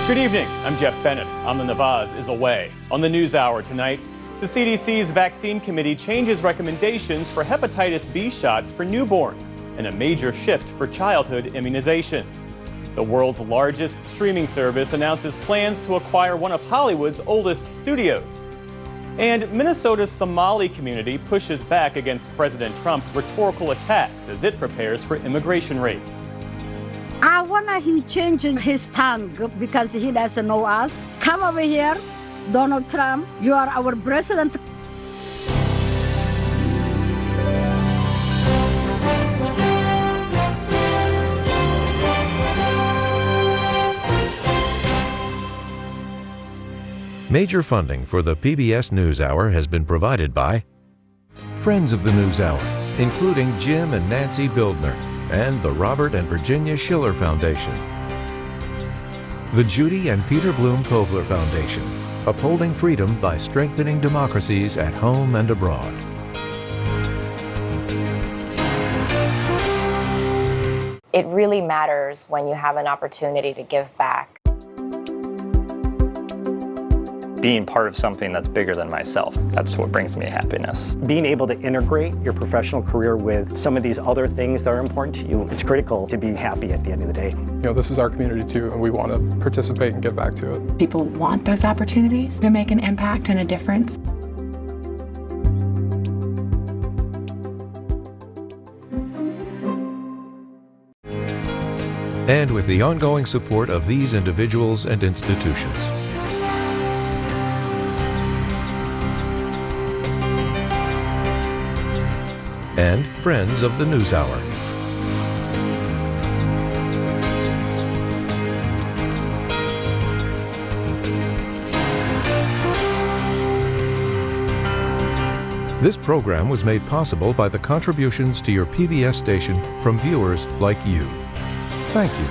Good evening, I'm Jeff Bennett. On the Navaz is away. On the NewsHour tonight, the CDC's vaccine committee changes recommendations for hepatitis B shots for newborns and a major shift for childhood immunizations. The world's largest streaming service announces plans to acquire one of Hollywood's oldest studios. And Minnesota's Somali community pushes back against President Trump's rhetorical attacks as it prepares for immigration raids. I want him changing his tongue because he doesn't know us. Come over here, Donald Trump. You are our president. Major funding for the PBS NewsHour has been provided by friends of the NewsHour, including Jim and Nancy Bildner, and the Robert and Virginia Schiller Foundation. The Judy and Peter Bloom Kovler Foundation, upholding freedom by strengthening democracies at home and abroad. It really matters when you have an opportunity to give back. Being part of something that's bigger than myself, that's what brings me happiness. Being able to integrate your professional career with some of these other things that are important to you, it's critical to be happy at the end of the day. You know, this is our community too, and we want to participate and give back to it. People want those opportunities to make an impact and a difference. And with the ongoing support of these individuals and institutions. And friends of the NewsHour. This program was made possible by the contributions to your PBS station from viewers like you. Thank you.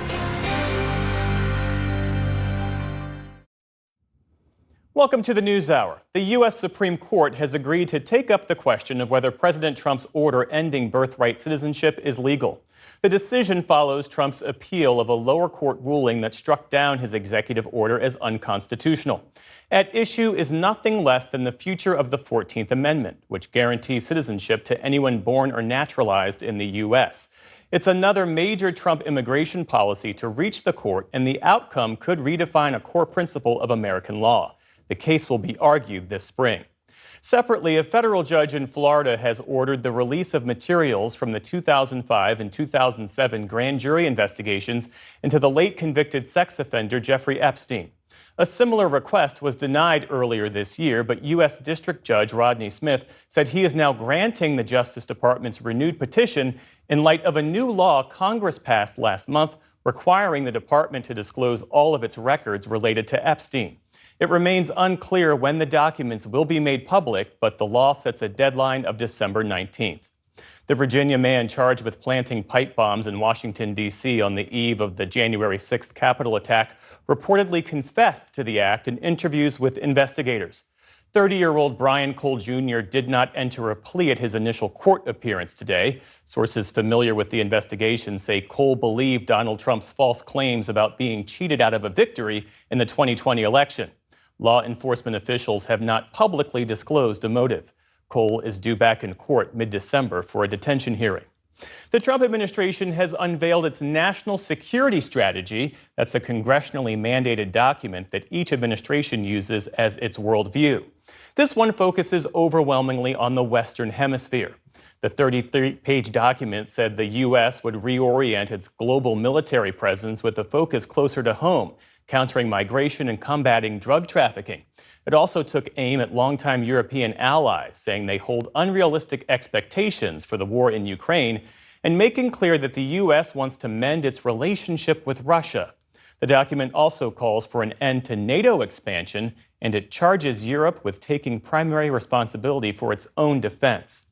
Welcome to the NewsHour. The U.S. Supreme Court has agreed to take up the question of whether President Trump's order ending birthright citizenship is legal. The decision follows Trump's appeal of a lower court ruling that struck down his executive order as unconstitutional. At issue is nothing less than the future of the 14th Amendment, which guarantees citizenship to anyone born or naturalized in the U.S. It's another major Trump immigration policy to reach the court, and the outcome could redefine a core principle of American law. The case will be argued this spring. Separately, a federal judge in Florida has ordered the release of materials from the 2005 and 2007 grand jury investigations into the late convicted sex offender Jeffrey Epstein. A similar request was denied earlier this year, but U.S. District Judge Rodney Smith said he is now granting the Justice Department's renewed petition in light of a new law Congress passed last month requiring the department to disclose all of its records related to Epstein. It remains unclear when the documents will be made public, but the law sets a deadline of December 19th. The Virginia man charged with planting pipe bombs in Washington, D.C. on the eve of the January 6th Capitol attack reportedly confessed to the act in interviews with investigators. 30-year-old Brian Cole Jr. did not enter a plea at his initial court appearance today. Sources familiar with the investigation say Cole believed Donald Trump's false claims about being cheated out of a victory in the 2020 election. Law enforcement officials have not publicly disclosed a motive. Cole is due back in court mid-December for a detention hearing. The Trump administration has unveiled its national security strategy. That's a congressionally mandated document that each administration uses as its worldview. This one focuses overwhelmingly on the Western Hemisphere. The 33-page document said the U.S. would reorient its global military presence with a focus closer to home, countering migration and combating drug trafficking. It also took aim at longtime European allies, saying they hold unrealistic expectations for the war in Ukraine and making clear that the U.S. wants to mend its relationship with Russia. The document also calls for an end to NATO expansion, and it charges Europe with taking primary responsibility for its own defense.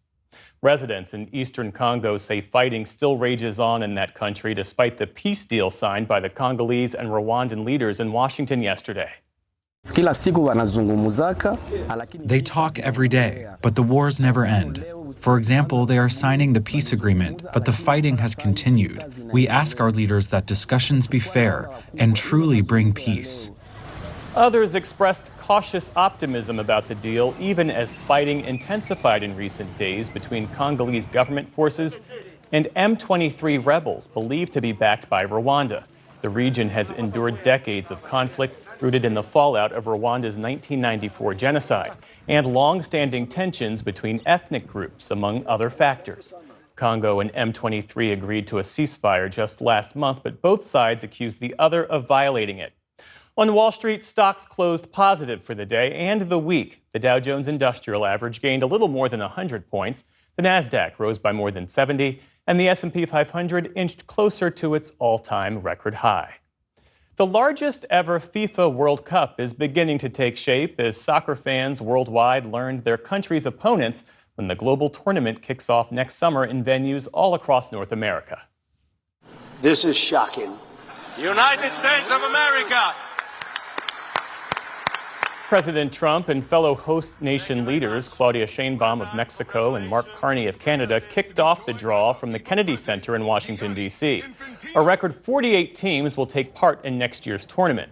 Residents in eastern Congo say fighting still rages on in that country despite the peace deal signed by the Congolese and Rwandan leaders in Washington yesterday. They talk every day, but the wars never end. For example, they are signing the peace agreement, but the fighting has continued. We ask our leaders that discussions be fair and truly bring peace. Others expressed cautious optimism about the deal, even as fighting intensified in recent days between Congolese government forces and M23 rebels believed to be backed by Rwanda. The region has endured decades of conflict rooted in the fallout of Rwanda's 1994 genocide and long-standing tensions between ethnic groups, among other factors. Congo and M23 agreed to a ceasefire just last month, but both sides accused the other of violating it. On Wall Street, stocks closed positive for the day and the week. The Dow Jones Industrial Average gained a little more than 100 points. The Nasdaq rose by more than 70, and the S&P 500 inched closer to its all-time record high. The largest ever FIFA World Cup is beginning to take shape as soccer fans worldwide learned their country's opponents when the global tournament kicks off next summer in venues all across North America. This is shocking. United States of America! President Trump and fellow host nation leaders Claudia Sheinbaum of Mexico and Mark Carney of Canada kicked off the draw from the Kennedy Center in Washington, D.C. A record 48 teams will take part in next year's tournament.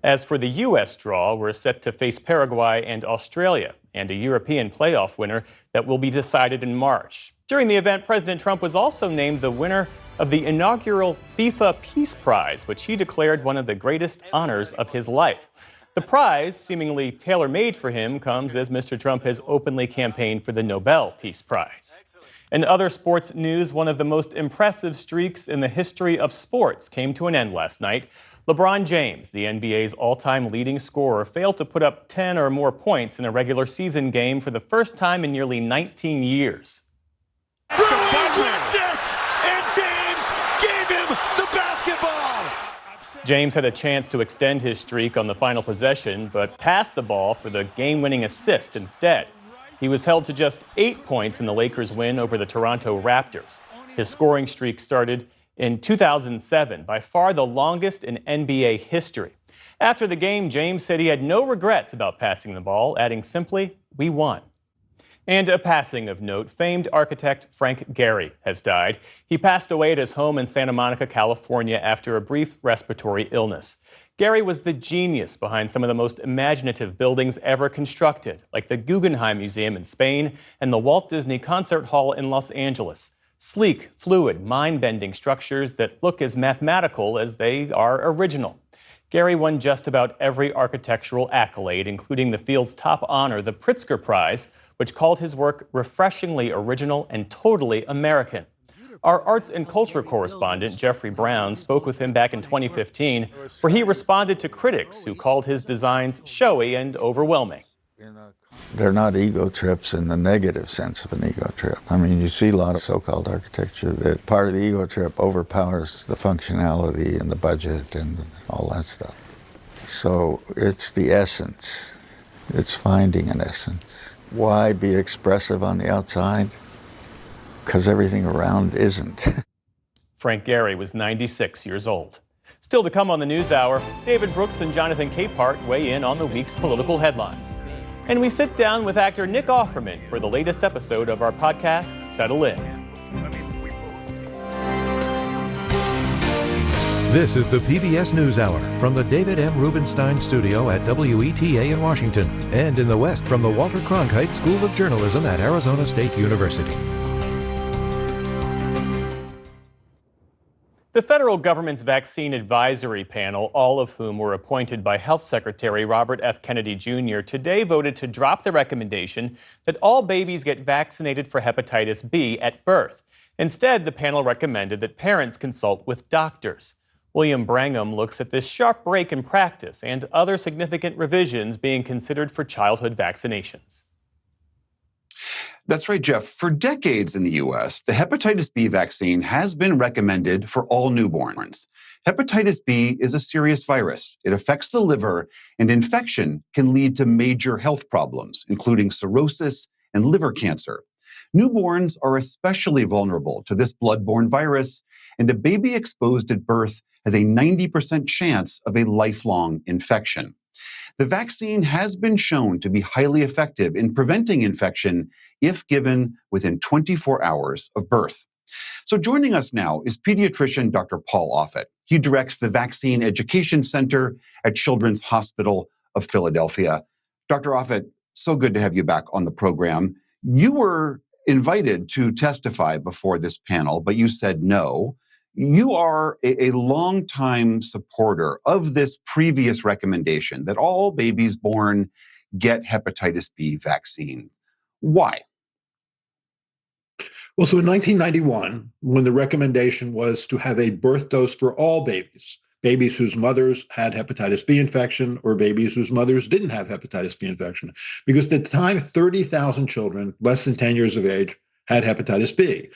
As for the U.S. draw, we're set to face Paraguay and Australia, and a European playoff winner that will be decided in March. During the event, President Trump was also named the winner of the inaugural FIFA Peace Prize, which he declared one of the greatest honors of his life. The prize, seemingly tailor-made for him, comes as Mr. Trump has openly campaigned for the Nobel Peace Prize. In other sports news, one of the most impressive streaks in the history of sports came to an end last night. LeBron James, the NBA's all-time leading scorer, failed to put up 10 or more points in a regular season game for the first time in nearly 19 years. That's it! And James gave him the basketball! James had a chance to extend his streak on the final possession, but passed the ball for the game-winning assist instead. He was held to just 8 points in the Lakers' win over the Toronto Raptors. His scoring streak started in 2007, by far the longest in NBA history. After the game, James said he had no regrets about passing the ball, adding simply, "We won." And a passing of note, famed architect Frank Gehry has died. He passed away at his home in Santa Monica, California, after a brief respiratory illness. Gehry was the genius behind some of the most imaginative buildings ever constructed, like the Guggenheim Museum in Spain and the Walt Disney Concert Hall in Los Angeles. Sleek, fluid, mind-bending structures that look as mathematical as they are original. Gehry won just about every architectural accolade, including the field's top honor, the Pritzker Prize, which called his work refreshingly original and totally American. Our arts and culture correspondent, Jeffrey Brown, spoke with him back in 2015, where he responded to critics who called his designs showy and overwhelming. They're not ego trips in the negative sense of an ego trip. I mean, you see a lot of so-called architecture that part of the ego trip overpowers the functionality and the budget and all that stuff. So it's the essence. It's finding an essence. Why be expressive on the outside? Because everything around isn't. Frank Gehry was 96 years old. Still to come on the NewsHour, David Brooks and Jonathan Capehart weigh in on the week's political headlines. And we sit down with actor Nick Offerman for the latest episode of our podcast, Settle In. This is the PBS NewsHour from the David M. Rubenstein Studio at WETA in Washington and in the West from the Walter Cronkite School of Journalism at Arizona State University. The federal government's vaccine advisory panel, all of whom were appointed by Health Secretary Robert F. Kennedy Jr., today voted to drop the recommendation that all babies get vaccinated for hepatitis B at birth. Instead, the panel recommended that parents consult with doctors. William Brangham looks at this sharp break in practice and other significant revisions being considered for childhood vaccinations. That's right, Jeff. For decades in the U.S., the hepatitis B vaccine has been recommended for all newborns. Hepatitis B is a serious virus. It affects the liver, and infection can lead to major health problems, including cirrhosis and liver cancer. Newborns are especially vulnerable to this blood-borne virus, and a baby exposed at birth has a 90% chance of a lifelong infection. The vaccine has been shown to be highly effective in preventing infection if given within 24 hours of birth. So joining us now is pediatrician Dr. Paul Offit. He directs the Vaccine Education Center at Children's Hospital of Philadelphia. Dr. Offit, so good to have you back on the program. You were invited to testify before this panel, but you said no. You are a longtime supporter of this previous recommendation that all babies born get hepatitis B vaccine. Why? Well, so in 1991, when the recommendation was to have a birth dose for all babies, babies whose mothers had hepatitis B infection or babies whose mothers didn't have hepatitis B infection, because at the time, 30,000 children less than 10 years of age had hepatitis B.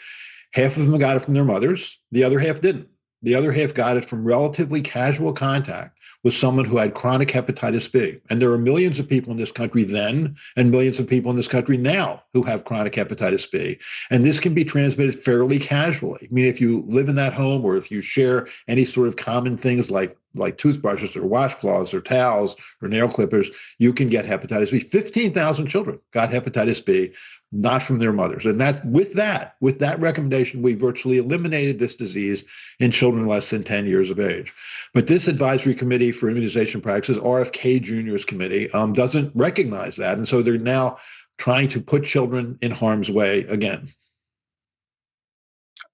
Half of them got it from their mothers, the other half didn't. The other half got it from relatively casual contact with someone who had chronic hepatitis B. And there are millions of people in this country then and millions of people in this country now who have chronic hepatitis B. And this can be transmitted fairly casually. I mean, if you live in that home or if you share any sort of common things like toothbrushes or washcloths or towels or nail clippers, you can get hepatitis B. 15,000 children got hepatitis B, not from their mothers. And with that recommendation, we virtually eliminated this disease in children less than 10 years of age. But this Advisory Committee for Immunization Practices, RFK Jr.'s committee, doesn't recognize that. And so they're now trying to put children in harm's way again.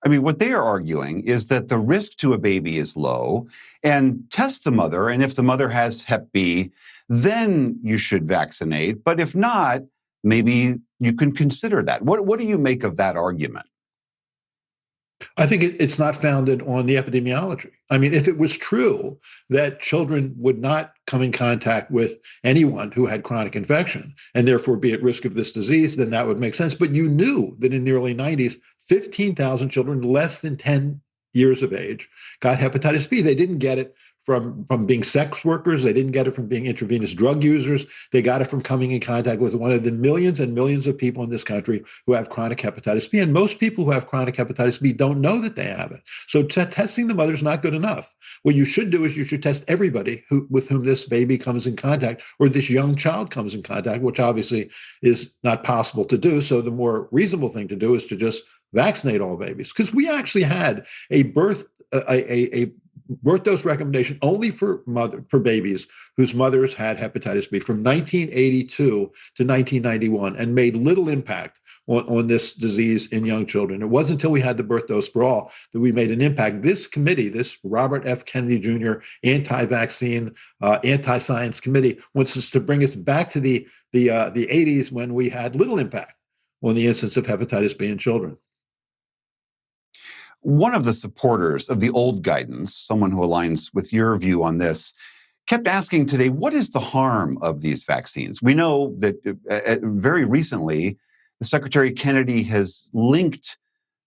I mean, what they are arguing is that the risk to a baby is low, and test the mother. And if the mother has Hep B, then you should vaccinate. But if not, maybe you can consider that. What do you make of that argument? I think it's not founded on the epidemiology. I mean, if it was true that children would not come in contact with anyone who had chronic infection and therefore be at risk of this disease, then that would make sense. But you knew that in the early 90s, 15,000 children less than 10 years of age got hepatitis B. They didn't get it from being sex workers. They didn't get it from being intravenous drug users. They got it from coming in contact with one of the millions and millions of people in this country who have chronic hepatitis B. And most people who have chronic hepatitis B don't know that they have it. So testing the mother is not good enough. What you should do is you should test everybody with whom this baby comes in contact or this young child comes in contact, which obviously is not possible to do. So the more reasonable thing to do is to just vaccinate all babies, because we actually had a birth dose recommendation only for babies whose mothers had hepatitis B from 1982 to 1991 and made little impact on this disease in young children. It wasn't until we had the birth dose for all that we made an impact. This committee, this Robert F. Kennedy Jr. anti-vaccine, anti-science committee, wants us to bring us back to the 80s when we had little impact on the incidence of hepatitis B in children. One of the supporters of the old guidance, someone who aligns with your view on this, kept asking today, what is the harm of these vaccines? We know that very recently, the Secretary Kennedy has linked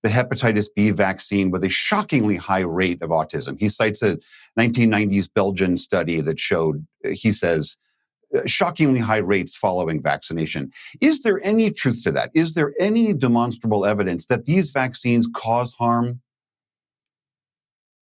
the hepatitis B vaccine with a shockingly high rate of autism. He cites a 1990s Belgian study that showed, he says, shockingly high rates following vaccination. Is there any truth to that? Is there any demonstrable evidence that these vaccines cause harm?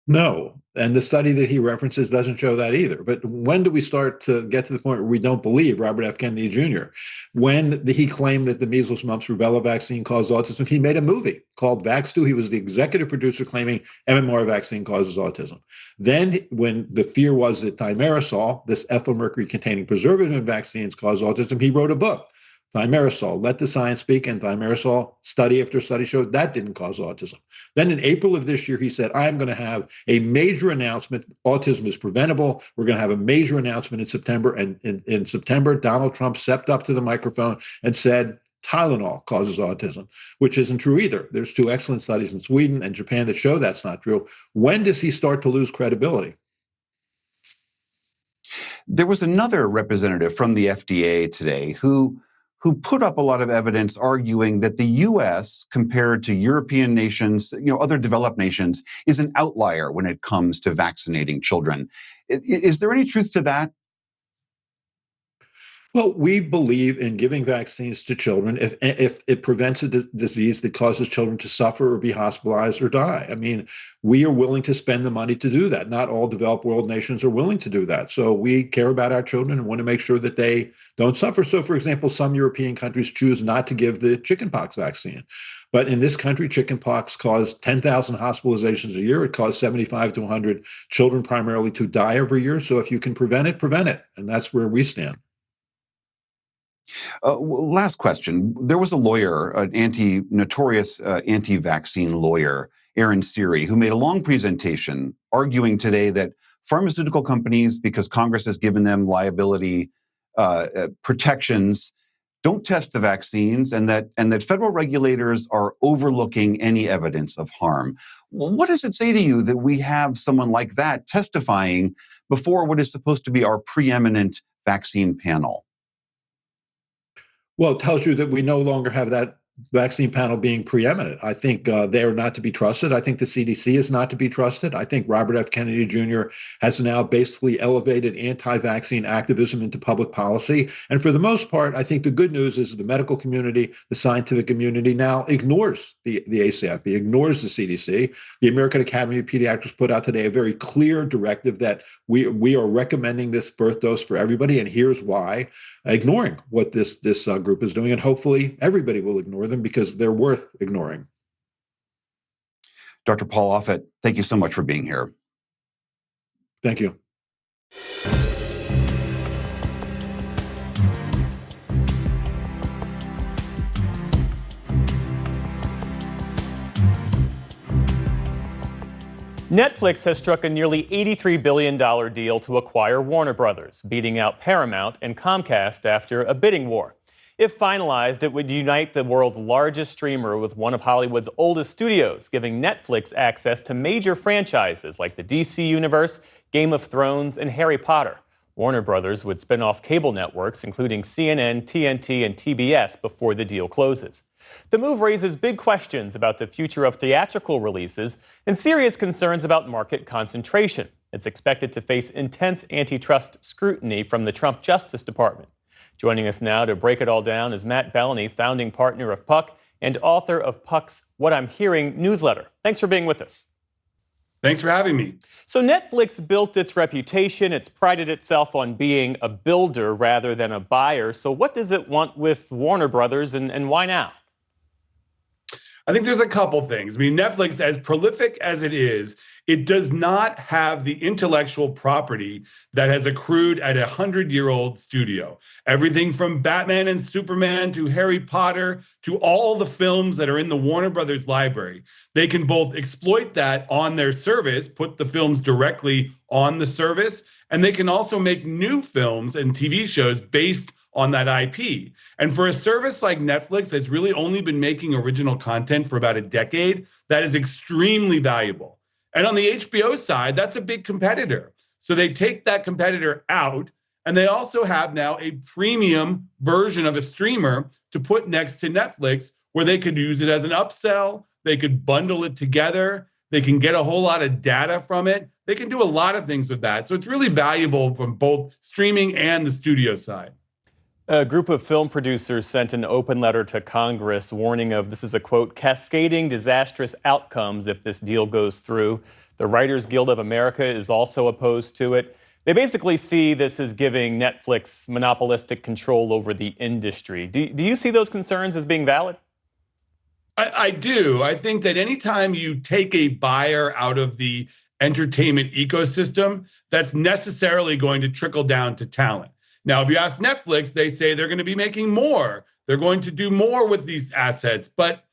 No. And the study that he references doesn't show that either. But when do we start to get to the point where we don't believe Robert F. Kennedy Jr.? When he claimed that the measles, mumps, rubella vaccine caused autism, he made a movie called Vax2. He was the executive producer claiming MMR vaccine causes autism. Then when the fear was that thimerosal, this ethyl mercury containing preservative in vaccines, caused autism, he wrote a book, Thimerosal, Let the Science Speak, and thimerosal, study after study showed that didn't cause autism. Then in April of this year, he said, I'm going to have a major announcement. Autism is preventable. We're going to have a major announcement in September. And in September, Donald Trump stepped up to the microphone and said, Tylenol causes autism, which isn't true either. There's two excellent studies in Sweden and Japan that show that's not true. When does he start to lose credibility? There was another representative from the FDA today who put up a lot of evidence arguing that the U.S., compared to European nations, other developed nations, is an outlier when it comes to vaccinating children. Is there any truth to that? Well, we believe in giving vaccines to children if it prevents a disease that causes children to suffer or be hospitalized or die. I mean, we are willing to spend the money to do that. Not all developed world nations are willing to do that. So we care about our children and want to make sure that they don't suffer. So, for example, some European countries choose not to give the chickenpox vaccine. But in this country, chickenpox caused 10,000 hospitalizations a year. It caused 75 to 100 children primarily to die every year. So if you can prevent it, prevent it. And that's where we stand. Last question. There was a lawyer, an notorious anti-vaccine lawyer, Aaron Siri, who made a long presentation arguing today that pharmaceutical companies, because Congress has given them liability protections, don't test the vaccines, and that federal regulators are overlooking any evidence of harm. What does it say to you that we have someone like that testifying before what is supposed to be our preeminent vaccine panel? Well, it tells you that we no longer have that vaccine panel being preeminent. I think they are not to be trusted. I think the CDC is not to be trusted. I think Robert F. Kennedy Jr. has now basically elevated anti-vaccine activism into public policy. And for the most part, I think the good news is the medical community, the scientific community now ignores the ACIP, ignores the CDC. The American Academy of Pediatrics put out today a very clear directive that we are recommending this birth dose for everybody, and here's why, ignoring what this group is doing. And hopefully everybody will ignore them because they're worth ignoring. Dr. Paul Offit, thank you so much for being here. Thank you. Netflix has struck a nearly $83 billion deal to acquire Warner Brothers, beating out Paramount and Comcast after a bidding war. If finalized, it would unite the world's largest streamer with one of Hollywood's oldest studios, giving Netflix access to major franchises like the DC Universe, Game of Thrones, and Harry Potter. Warner Brothers would spin off cable networks, including CNN, TNT, and TBS, before the deal closes. The move raises big questions about the future of theatrical releases and serious concerns about market concentration. It's expected to face intense antitrust scrutiny from the Trump Justice Department. Joining us now to break it all down is Matt Bellany, founding partner of Puck and author of Puck's What I'm Hearing newsletter. Thanks for being with us. Thanks for having me. So Netflix built its reputation. It's prided itself on being a builder rather than a buyer. So what does it want with Warner Brothers, and why now? I think there's a couple things. I mean, Netflix, as prolific as it is, it does not have the intellectual property that has accrued at a 100-year-old studio. Everything from Batman and Superman to Harry Potter to all the films that are in the Warner Brothers library. They can both exploit that on their service, put the films directly on the service, and they can also make new films and TV shows based on that IP. And for a service like Netflix that's really only been making original content for about a decade, that is extremely valuable. And on the HBO side, that's a big competitor. So they take that competitor out, and they also have now a premium version of a streamer to put next to Netflix, where they could use it as an upsell, they could bundle it together, they can get a whole lot of data from it. They can do a lot of things with that. So it's really valuable from both streaming and the studio side. A group of film producers sent an open letter to Congress warning of, this is a quote, cascading disastrous outcomes if this deal goes through. The Writers Guild of America is also opposed to it. They basically see this as giving Netflix monopolistic control over the industry. Do you see those concerns as being valid? I do. I think that anytime you take a buyer out of the entertainment ecosystem, that's necessarily going to trickle down to talent. Now, if you ask Netflix, they say they're going to be making more. They're going to do more with these assets. But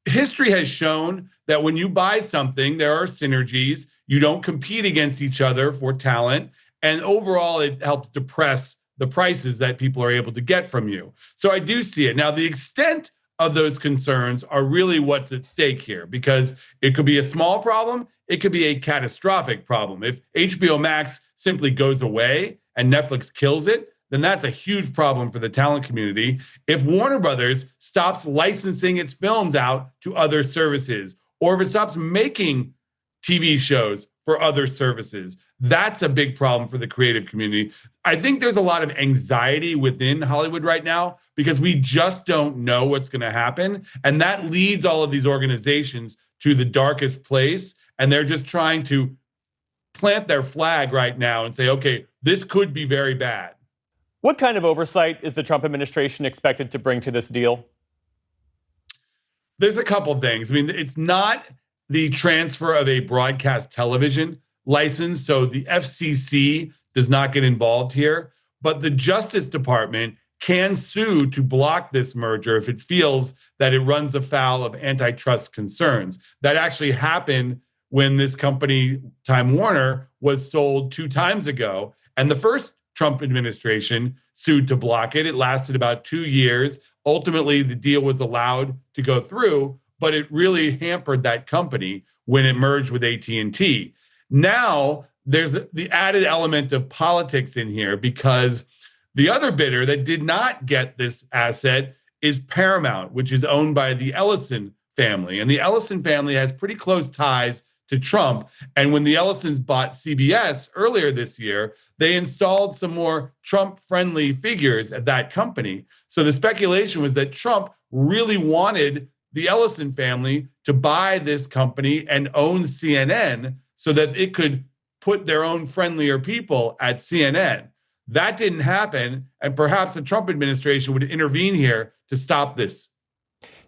history has shown that when you buy something, there are synergies. You don't compete against each other for talent. And overall, it helps depress the prices that people are able to get from you. So I do see it. Now, the extent of those concerns are really what's at stake here, because it could be a small problem. It could be a catastrophic problem. If HBO Max simply goes away and Netflix kills it, then that's a huge problem for the talent community. If Warner Brothers stops licensing its films out to other services, or if it stops making TV shows for other services, That's a big problem for the creative community. I think there's a lot of anxiety within Hollywood right now because we just don't know what's going to happen. And that leads all of these organizations to the darkest place. And they're just trying to plant their flag right now and say, okay, this could be very bad. What kind of oversight is the Trump administration expected to bring to this deal? There's a couple things. I mean, it's not the transfer of a broadcast television license, so the FCC does not get involved here, but the Justice Department can sue to block this merger if it feels that it runs afoul of antitrust concerns. That actually happened when this company, Time Warner, was sold 2 times ago, and the first Trump administration sued to block it. It lasted about 2 years. Ultimately, the deal was allowed to go through, but it really hampered that company when it merged with AT&T. Now, there's the added element of politics in here because the other bidder that did not get this asset is Paramount, which is owned by the Ellison family. And the Ellison family has pretty close ties to Trump. And when the Ellisons bought CBS earlier this year, they installed some more Trump-friendly figures at that company. So the speculation was that Trump really wanted the Ellison family to buy this company and own CNN so that it could put their own friendlier people at CNN. That didn't happen, and perhaps the Trump administration would intervene here to stop this.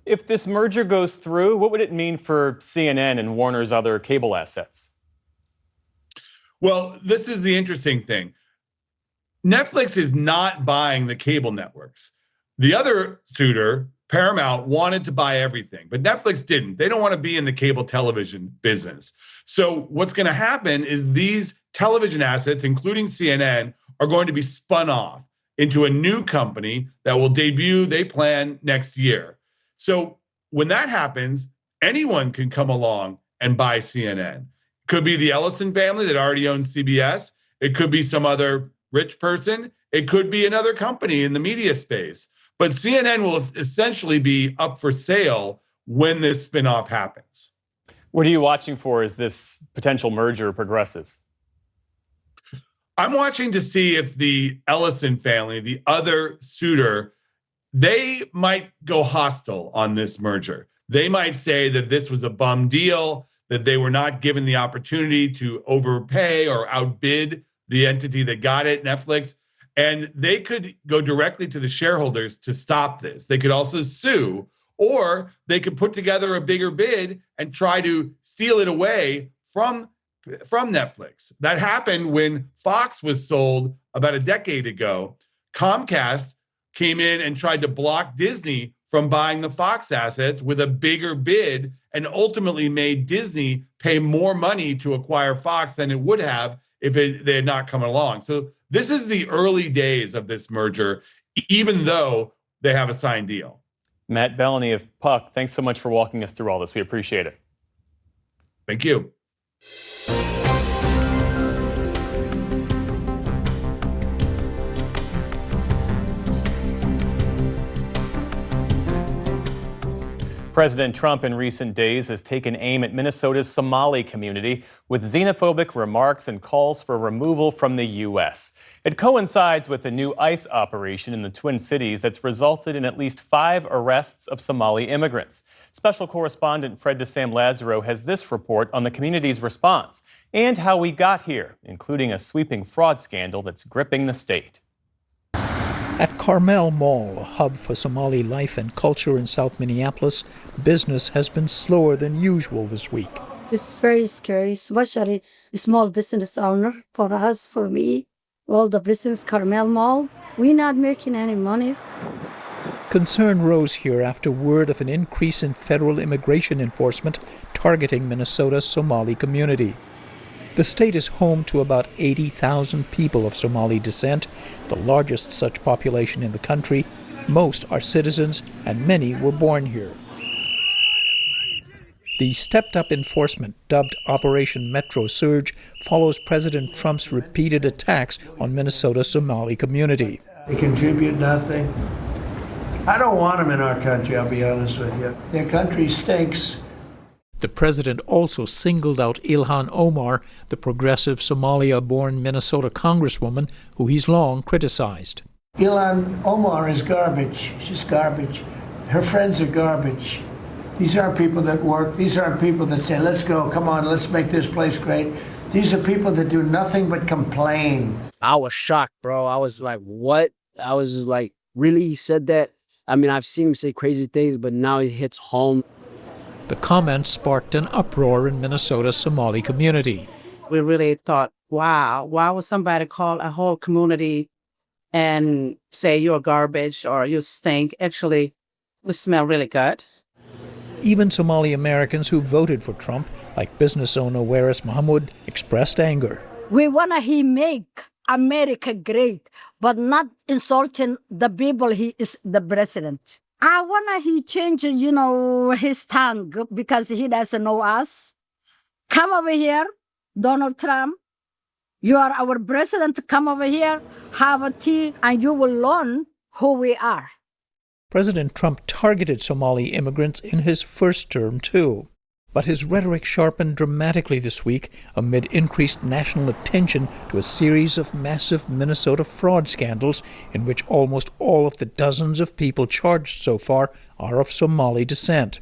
If this merger goes through, what would it mean for CNN and Warner's other cable assets? Well, this is the interesting thing. Netflix is not buying the cable networks. The other suitor, Paramount, wanted to buy everything, but Netflix didn't. They don't want to be in the cable television business. So what's going to happen is these television assets, including CNN, are going to be spun off into a new company that will debut, they plan, next year. So when that happens, anyone can come along and buy CNN. Could be the Ellison family that already owns CBS. It could be some other rich person. It could be another company in the media space. But CNN will essentially be up for sale when this spinoff happens. What are you watching for as this potential merger progresses? I'm watching to see if the Ellison family, the other suitor, they might go hostile on this merger. They might say that this was a bum deal, that they were not given the opportunity to overpay or outbid the entity that got it, Netflix. And they could go directly to the shareholders to stop this. They could also sue, or they could put together a bigger bid and try to steal it away from Netflix. That happened when Fox was sold about a decade ago. Comcast came in and tried to block Disney from buying the Fox assets with a bigger bid and ultimately made Disney pay more money to acquire Fox than it would have if they had not come along. So this is the early days of this merger, even though they have a signed deal. Matt Bellany of Puck, thanks so much for walking us through all this. We appreciate it. Thank you. President Trump in recent days has taken aim at Minnesota's Somali community with xenophobic remarks and calls for removal from the U.S. It coincides with a new ICE operation in the Twin Cities that's resulted in at least 5 arrests of Somali immigrants. Special correspondent Fred DeSam Lazaro has this report on the community's response and how we got here, including a sweeping fraud scandal that's gripping the state. At Carmel Mall, a hub for Somali life and culture in South Minneapolis, business has been slower than usual this week. It's very scary, especially the small business owner, for us, for me, all the business, Carmel Mall. We're not making any money. Concern rose here after word of an increase in federal immigration enforcement targeting Minnesota's Somali community. The state is home to about 80,000 people of Somali descent, the largest such population in the country. Most are citizens, and many were born here. The stepped-up enforcement, dubbed Operation Metro Surge, follows President Trump's repeated attacks on Minnesota's Somali community. They contribute nothing. I don't want them in our country, I'll be honest with you. Their country stinks. The president also singled out Ilhan Omar, the progressive Somalia-born Minnesota congresswoman who he's long criticized. Ilhan Omar is garbage. She's garbage. Her friends are garbage. These aren't people that work. These aren't people that say, let's go, come on, let's make this place great. These are people that do nothing but complain. I was shocked, bro. I was like, what? I was just like, really? He said that? I mean, I've seen him say crazy things, but now it hits home. The comments sparked an uproar in Minnesota's Somali community. We really thought, wow, why would somebody call a whole community and say you're garbage or you stink? Actually, we smell really good. Even Somali Americans who voted for Trump, like business owner Waris Mahmoud, expressed anger. We want he make America great, but not insulting the people he is the president. I want he change, his tongue because he doesn't know us. Come over here, Donald Trump. You are our president. Come over here, have a tea, and you will learn who we are. President Trump targeted Somali immigrants in his first term, too. But his rhetoric sharpened dramatically this week amid increased national attention to a series of massive Minnesota fraud scandals in which almost all of the dozens of people charged so far are of Somali descent.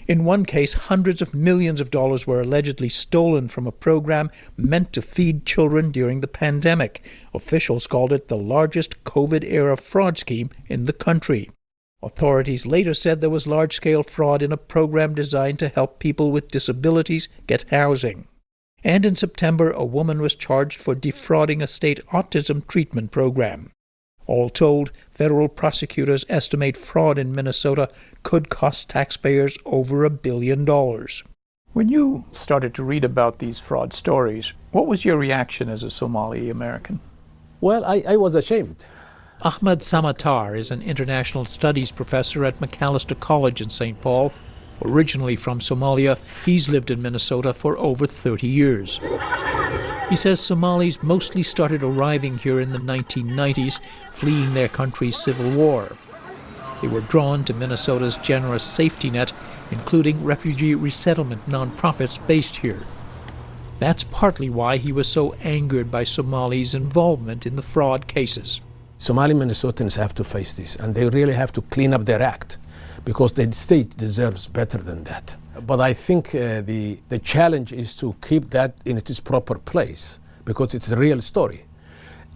In one case, hundreds of millions of dollars were allegedly stolen from a program meant to feed children during the pandemic. Officials called it the largest COVID-era fraud scheme in the country. Authorities later said there was large-scale fraud in a program designed to help people with disabilities get housing. And in September, a woman was charged for defrauding a state autism treatment program. All told, federal prosecutors estimate fraud in Minnesota could cost taxpayers over $1 billion. When you started to read about these fraud stories, what was your reaction as a Somali American? Well, I was ashamed. Ahmad Samatar is an international studies professor at Macalester College in St. Paul. Originally from Somalia, he's lived in Minnesota for over 30 years. He says Somalis mostly started arriving here in the 1990s, fleeing their country's civil war. They were drawn to Minnesota's generous safety net, including refugee resettlement nonprofits based here. That's partly why he was so angered by Somalis' involvement in the fraud cases. Somali Minnesotans have to face this, and they really have to clean up their act, because the state deserves better than that. But I think the challenge is to keep that in its proper place, because it's a real story.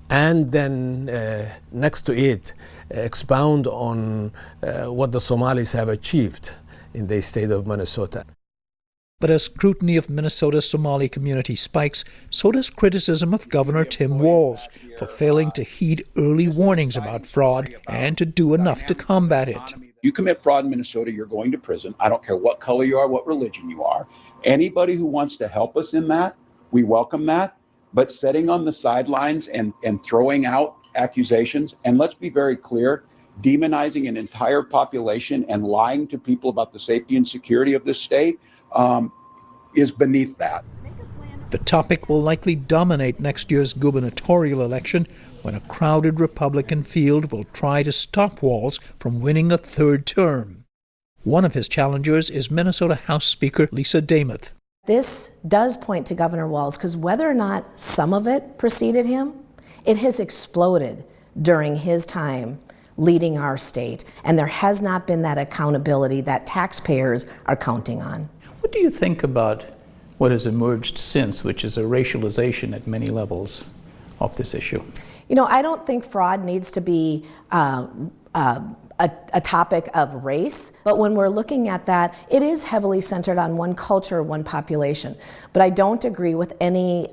And then next to it, expound on what the Somalis have achieved in the state of Minnesota. But as scrutiny of Minnesota's Somali community spikes, so does criticism of Governor Tim Walz for failing to heed early warnings about fraud and to do enough to combat it. You commit fraud in Minnesota, you're going to prison. I don't care what color you are, what religion you are. Anybody who wants to help us in that, we welcome that. But sitting on the sidelines and throwing out accusations, and let's be very clear, demonizing an entire population and lying to people about the safety and security of this state is beneath that. The topic will likely dominate next year's gubernatorial election, when a crowded Republican field will try to stop Walz from winning a third term. One of his challengers is Minnesota House Speaker Lisa Demuth. This does point to Governor Walz, because whether or not some of it preceded him, it has exploded during his time leading our state, and there has not been that accountability that taxpayers are counting on. What do you think about what has emerged since, which is a racialization at many levels of this issue? You know, I don't think fraud needs to be a topic of race, but when we're looking at that, it is heavily centered on one culture, one population. But I don't agree with any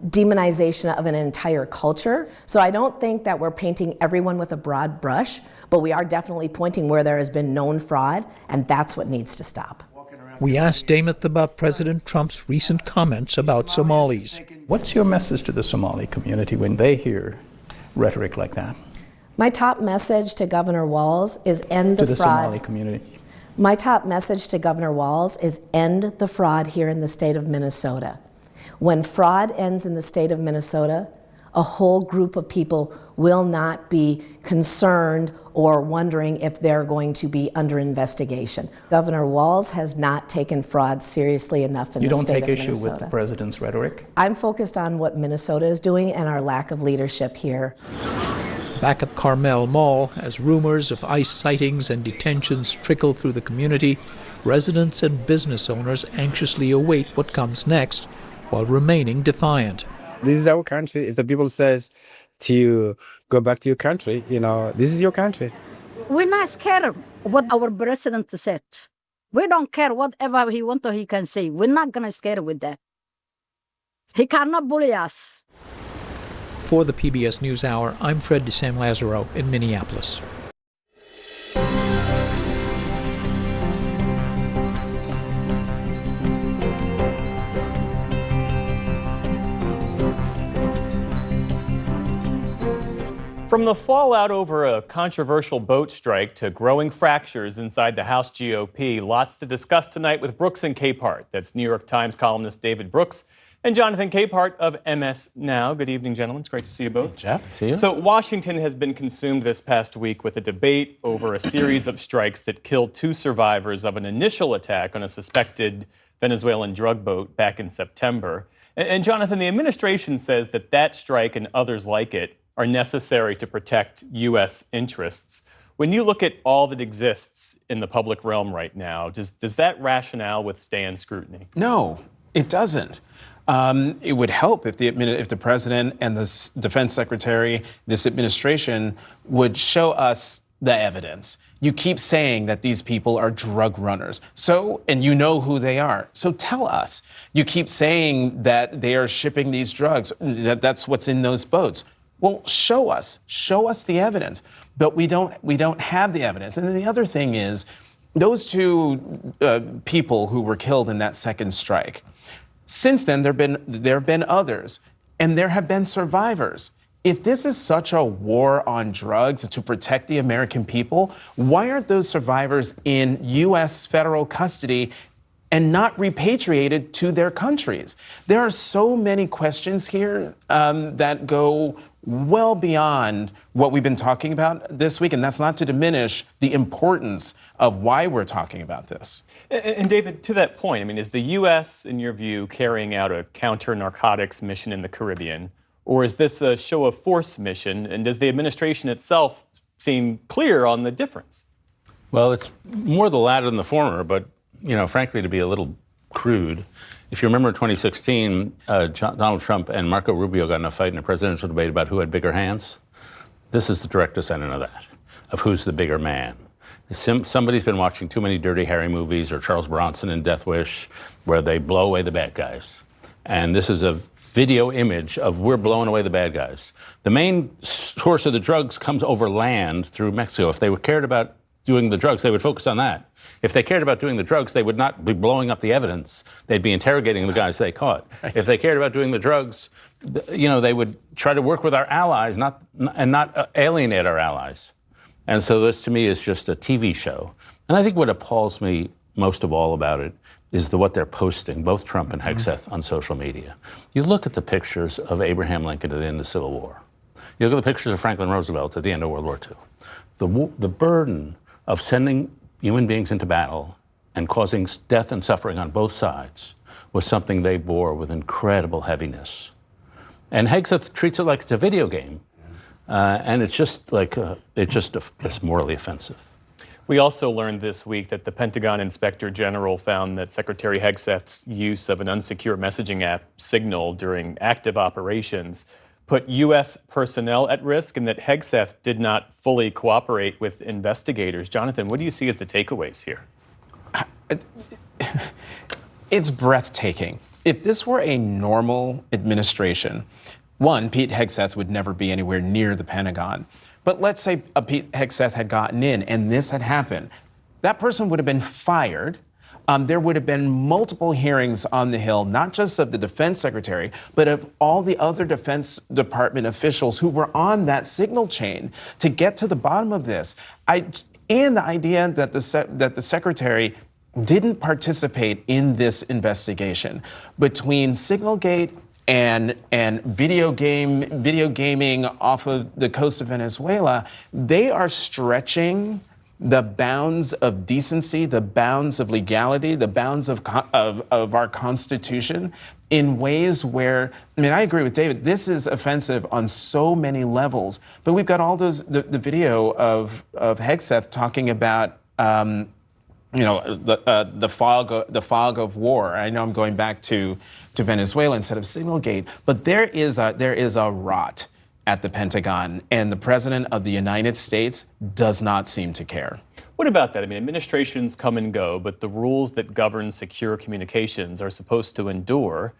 demonization of an entire culture. So I don't think that we're painting everyone with a broad brush, but we are definitely pointing where there has been known fraud, and that's what needs to stop. We asked Demuth about President Trump's recent comments about Somalis. What's your message to the Somali community when they hear rhetoric like that? My top message to Governor Walz is end the fraud. To the Somali community. My top message to Governor Walz is end the fraud here in the state of Minnesota. When fraud ends in the state of Minnesota, a whole group of people will not be concerned or wondering if they're going to be under investigation. Governor Walz has not taken fraud seriously enough in the state of Minnesota. You don't take issue with the president's rhetoric? I'm focused on what Minnesota is doing and our lack of leadership here. Back at Carmel Mall, as rumors of ICE sightings and detentions trickle through the community, residents and business owners anxiously await what comes next while remaining defiant. This is our country. If the people says to go back to your country, this is your country. We're not scared of what our president said. We don't care whatever he wants or he can say. We're not going to scare with that. He cannot bully us. For the PBS NewsHour, I'm Fred DeSam-Lazaro in Minneapolis. From the fallout over a controversial boat strike to growing fractures inside the House GOP, lots to discuss tonight with Brooks and Capehart. That's New York Times columnist David Brooks and Jonathan Capehart of MS Now. Good evening, gentlemen. It's great to see you both. Hey, Jeff, see you. So Washington has been consumed this past week with a debate over a series of strikes that killed 2 survivors of an initial attack on a suspected Venezuelan drug boat back in September. And Jonathan, the administration says that that strike and others like it are necessary to protect U.S. interests. When you look at all that exists in the public realm right now, does that rationale withstand scrutiny? No, it doesn't. It would help if the president and the defense secretary, this administration, would show us the evidence. You keep saying that these people are drug runners. And you know who they are. So tell us. You keep saying that they are shipping these drugs, that's what's in those boats. Well, show us the evidence. But we don't have the evidence. And then the other thing is, those 2 people who were killed in that second strike, since then there have been others, and there have been survivors. If this is such a war on drugs to protect the American people, why aren't those survivors in U.S. federal custody and not repatriated to their countries? There are so many questions here that go well beyond what we've been talking about this week, and that's not to diminish the importance of why we're talking about this. And David, to that point, I mean, is the U.S., in your view, carrying out a counter-narcotics mission in the Caribbean, or is this a show of force mission, and does the administration itself seem clear on the difference? Well, it's more the latter than the former, but, frankly, to be a little crude, if you remember in 2016, Donald Trump and Marco Rubio got in a fight in a presidential debate about who had bigger hands. This is the direct descendant of that, of who's the bigger man. Somebody's been watching too many Dirty Harry movies or Charles Bronson in Death Wish, where they blow away the bad guys. And this is a video image of we're blowing away the bad guys. The main source of the drugs comes over land through Mexico. If they cared about doing the drugs, they would focus on that. If they cared about doing the drugs, they would not be blowing up the evidence. They'd be interrogating the guys they caught. Right. If they cared about doing the drugs, they would try to work with our allies, not alienate our allies. And so this, to me, is just a TV show. And I think what appalls me most of all about it is what they're posting, both Trump and Hegseth, on social media. You look at the pictures of Abraham Lincoln at the end of the Civil War. You look at the pictures of Franklin Roosevelt at the end of World War II. The burden of sending human beings into battle and causing death and suffering on both sides was something they bore with incredible heaviness. And Hegseth treats it like it's a video game. And it's just it's morally offensive. We also learned this week that the Pentagon Inspector General found that Secretary Hegseth's use of an unsecure messaging app, Signal, during active operations put U.S. personnel at risk, and that Hegseth did not fully cooperate with investigators. Jonathan, what do you see as the takeaways here? It's breathtaking. If this were a normal administration, one, Pete Hegseth would never be anywhere near the Pentagon. But let's say Pete Hegseth had gotten in and this had happened. That person would have been fired. There would have been multiple hearings on the Hill, not just of the defense secretary, but of all the other Defense Department officials who were on that signal chain to get to the bottom of this. And the idea that the secretary didn't participate in this investigation between Signalgate and video gaming off of the coast of Venezuela, they are stretching the bounds of decency, the bounds of legality, the bounds of our Constitution in ways where, I mean, I agree with David, this is offensive on so many levels, but we've got all those, the video of Hegseth talking about, the fog of war. I know I'm going back to Venezuela instead of Signalgate, but there is a rot at the Pentagon, and the President of the United States does not seem to care. What about that? I mean, administrations come and go, but the rules that govern secure communications are supposed to endure.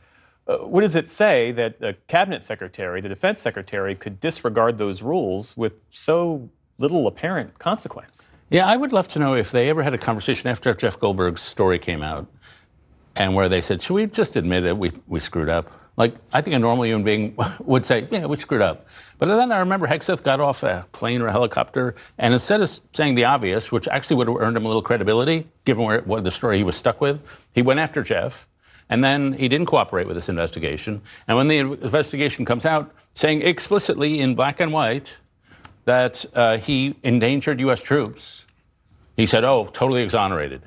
What does it say that a cabinet secretary, the defense secretary, could disregard those rules with so little apparent consequence? Yeah, I would love to know if they ever had a conversation after Jeff Goldberg's story came out and where they said, should we just admit it, we screwed up? Like, I think a normal human being would say, yeah, we screwed up. But then I remember Hegseth got off a plane or a helicopter, and instead of saying the obvious, which actually would have earned him a little credibility, given what the story he was stuck with, he went after Jeff, and then he didn't cooperate with this investigation. And when the investigation comes out, saying explicitly in black and white that he endangered U.S. troops, he said, oh, totally exonerated.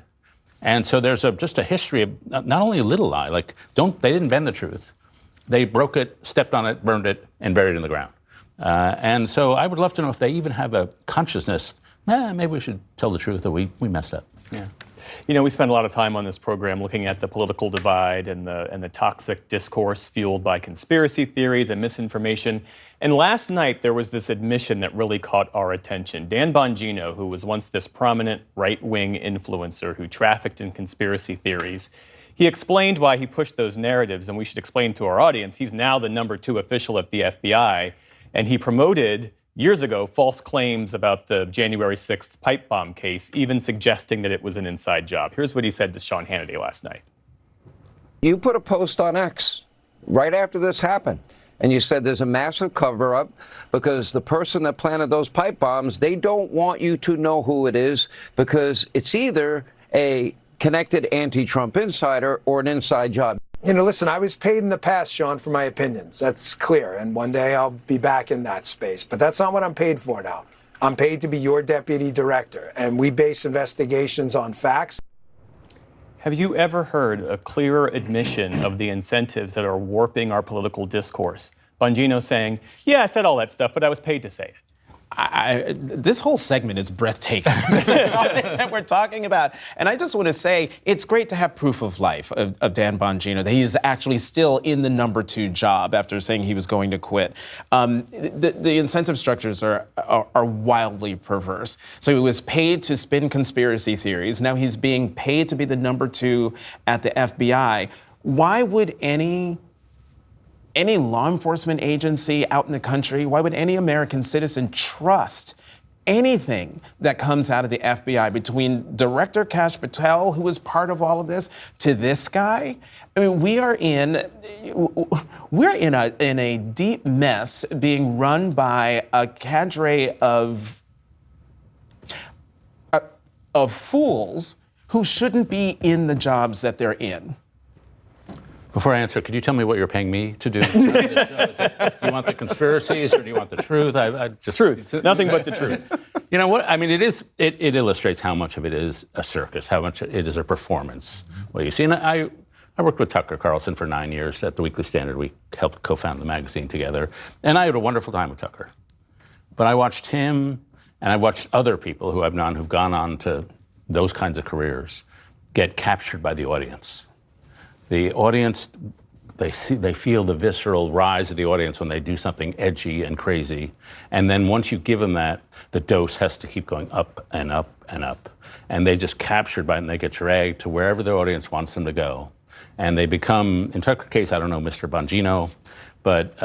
And so there's just a history of not only a little lie, like they didn't bend the truth. They broke it, stepped on it, burned it, and buried it in the ground. And so I would love to know if they even have a consciousness, maybe we should tell the truth that we messed up. Yeah. You know, we spend a lot of time on this program looking at the political divide and the toxic discourse fueled by conspiracy theories and misinformation. And last night, there was this admission that really caught our attention. Dan Bongino, who was once this prominent right-wing influencer who trafficked in conspiracy theories, he explained why he pushed those narratives, and we should explain to our audience, he's now the #2 official at the FBI, and he promoted, years ago, false claims about the January 6th pipe bomb case, even suggesting that it was an inside job. Here's what he said to Sean Hannity last night. You put a post on X right after this happened, and you said there's a massive cover-up because the person that planted those pipe bombs, they don't want you to know who it is because it's either a connected anti-Trump insider or an inside job. You know, listen, I was paid in the past, Sean, for my opinions. That's clear. And one day I'll be back in that space. But that's not what I'm paid for now. I'm paid to be your deputy director. And we base investigations on facts. Have you ever heard a clearer admission of the incentives that are warping our political discourse? Bongino saying, yeah, I said all that stuff, but I was paid to say it. This whole segment is breathtaking, the topics that we're talking about. And I just want to say, it's great to have proof of life of Dan Bongino, that he's actually still in the #2 job after saying he was going to quit. The incentive structures are wildly perverse. So he was paid to spin conspiracy theories. Now he's being paid to be the #2 at the FBI. Why would any law enforcement agency out in the country, why would any American citizen trust anything that comes out of the FBI, between Director Kash Patel, who was part of all of this, to this guy? I mean, we're in a deep mess being run by a cadre of fools who shouldn't be in the jobs that they're in. Before I answer, could you tell me what you're paying me to do? Do you want the conspiracies or do you want the truth? Truth. Nothing but the truth. You know what? I mean, it illustrates how much of it is a circus, how much it is a performance. Well, you see, and I worked with Tucker Carlson for 9 years at the Weekly Standard. We helped co-found the magazine together. And I had a wonderful time with Tucker. But I watched him, and I watched other people who I've known who've gone on to those kinds of careers get captured by the audience. The audience, they feel the visceral rise of the audience when they do something edgy and crazy. And then once you give them that, the dose has to keep going up and up and up. And they just captured by it, and they get dragged to wherever the audience wants them to go. And they become, in Tucker's case, I don't know Mr. Bongino, but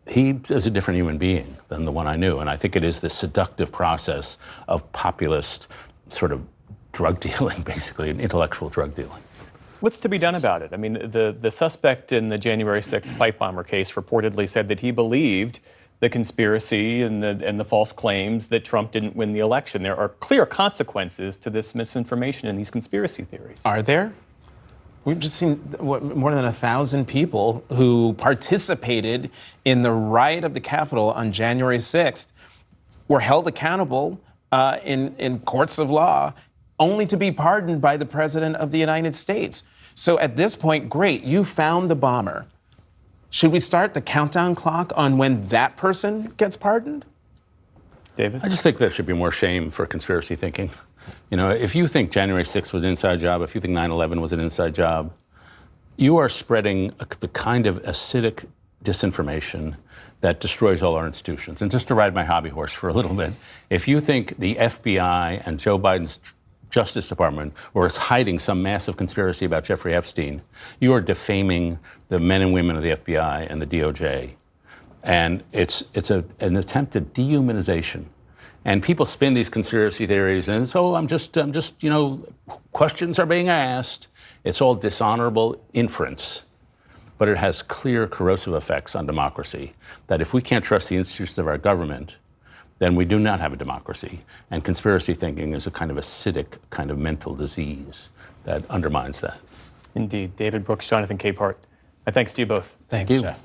he is a different human being than the one I knew. And I think it is this seductive process of populist sort of drug dealing, basically, and intellectual drug dealing. What's to be done about it? I mean, the suspect in the January 6th pipe bomber case reportedly said that he believed the conspiracy and the false claims that Trump didn't win the election. There are clear consequences to this misinformation and these conspiracy theories. Are there? We've just seen more than 1,000 people who participated in the riot of the Capitol on January 6th were held accountable in courts of law, only to be pardoned by the President of the United States. So at this point, great, you found the bomber. Should we start the countdown clock on when that person gets pardoned? David? I just think there should be more shame for conspiracy thinking. You know, if you think January 6th was an inside job, if you think 9/11 was an inside job, you are spreading the kind of acidic disinformation that destroys all our institutions. And just to ride my hobby horse for a little bit, if you think the FBI and Joe Biden's Justice Department was hiding some massive conspiracy about Jeffrey Epstein, you are defaming the men and women of the FBI and the DOJ. And it's an attempt at dehumanization. And people spin these conspiracy theories, and so I'm just, you know, questions are being asked. It's all dishonorable inference, but it has clear corrosive effects on democracy. That if we can't trust the institutions of our government, then we do not have a democracy. And conspiracy thinking is a kind of acidic kind of mental disease that undermines that. Indeed. David Brooks, Jonathan Capehart. My thanks to you both. Thanks, Jeff.